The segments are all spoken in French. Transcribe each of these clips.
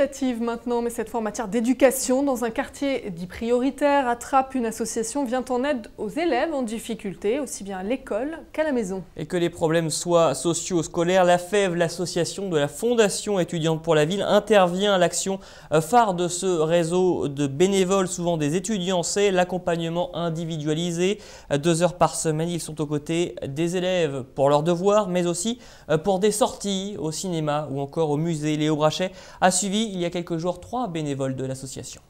initiative maintenant, mais cette fois en matière d'éducation. Dans un quartier dit prioritaire, à Trappes, une association vient en aide aux élèves en difficulté, aussi bien à l'école qu'à la maison. Et que les problèmes soient socio-scolaires, la FEV, l'association de la Fondation étudiante pour la ville, intervient. L'action phare de ce réseau de bénévoles, souvent des étudiants, c'est l'accompagnement individualisé. 2 heures par semaine, ils sont aux côtés des élèves pour leurs devoirs, mais aussi pour des sorties au cinéma ou encore au musée. Léo Brachet a suivi il y a quelques jours 3 bénévoles de l'association.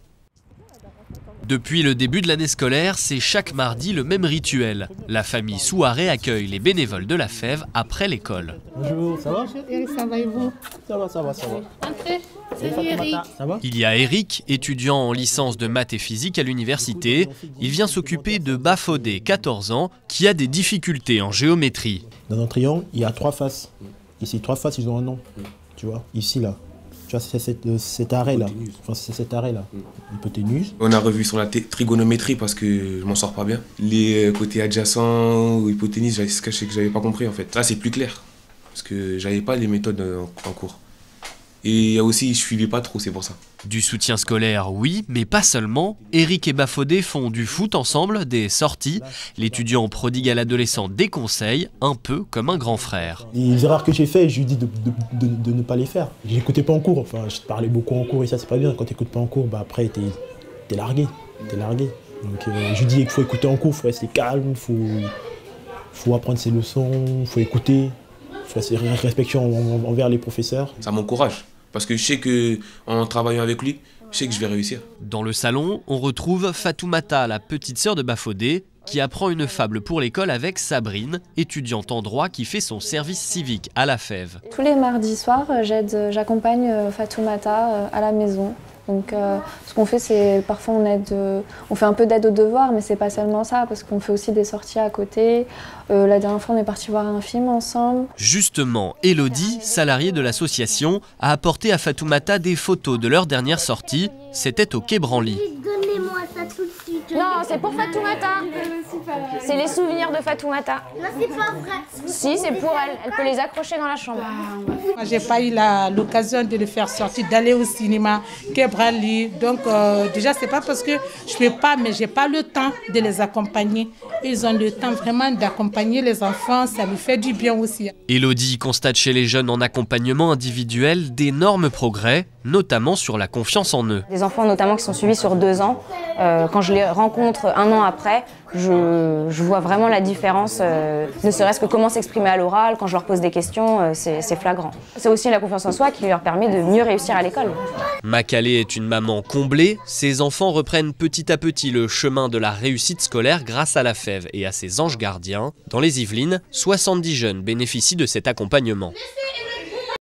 Depuis le début de l'année scolaire, c'est chaque mardi le même rituel. La famille Souaré accueille les bénévoles de la FEV après l'école. Bonjour, ça va? Bonjour Eric, ça va et vous? Ça va. Entrez, salut Eric. Ça va? Il y a Eric, étudiant en licence de maths et physique à l'université. Il vient s'occuper de Bafodé, 14 ans, qui a des difficultés en géométrie. Dans un triangle, il y a 3 faces. Ici, 3 faces, ils ont un nom. Tu vois, ici, là. Tu vois, c'est cet arrêt-là. Enfin, c'est cet arrêt-là. Hypoténuse. On a revu sur la trigonométrie parce que je m'en sors pas bien. Les côtés adjacents ou hypoténuse, c'est ce que j'avais pas compris en fait. Là, c'est plus clair parce que j'avais pas les méthodes en cours. Et aussi, je suivais pas trop, c'est pour ça. Du soutien scolaire, oui, mais pas seulement. Eric et Bafodé font du foot ensemble, des sorties. L'étudiant prodigue à l'adolescent des conseils, un peu comme un grand frère. Les erreurs que j'ai faites, je lui dis de ne pas les faire. Je n'écoutais pas en cours. Enfin, je parlais beaucoup en cours et ça, c'est pas bien. Quand tu n'écoutes pas en cours, bah, après, t'es largué. Donc, je lui dis qu'il faut écouter en cours, il faut rester calme, il faut apprendre ses leçons, il faut écouter. Il faut être respectueux envers les professeurs. Ça m'encourage. Parce que je sais qu'en travaillant avec lui, je sais que je vais réussir. Dans le salon, on retrouve Fatoumata, la petite sœur de Bafodé, qui apprend une fable pour l'école avec Sabrine, étudiante en droit qui fait son service civique à la FEV. Tous les mardis soirs, j'accompagne Fatoumata à la maison. Donc ce qu'on fait, c'est parfois on fait un peu d'aide aux devoirs, mais c'est pas seulement ça, parce qu'on fait aussi des sorties à côté. La dernière fois, on est parti voir un film ensemble. Justement, Elodie, salariée de l'association, a apporté à Fatoumata des photos de leur dernière sortie. C'était au Quai Branly. Donnez-moi ça tout de suite. Non, c'est pour Fatoumata. C'est les souvenirs de Fatoumata. Non, c'est pas vrai. Si, c'est pour elle. Elle peut les accrocher dans la chambre. Moi, j'ai pas eu l'occasion de le faire sortir, d'aller au cinéma, Quai Branly. Donc déjà, c'est pas parce que je peux pas, mais j'ai pas le temps de les accompagner. Ils ont le temps vraiment d'accompagner les enfants, ça lui fait du bien aussi. Elodie constate chez les jeunes en accompagnement individuel d'énormes progrès, notamment sur la confiance en eux. Des enfants notamment qui sont suivis sur 2 ans, quand je les rencontre 1 an après, je vois vraiment la différence, ne serait-ce que comment s'exprimer à l'oral, quand je leur pose des questions, c'est flagrant. C'est aussi la confiance en soi qui leur permet de mieux réussir à l'école. Makalé est une maman comblée, ses enfants reprennent petit à petit le chemin de la réussite scolaire grâce à la FEV et à ses anges gardiens. Dans les Yvelines, 70 jeunes bénéficient de cet accompagnement.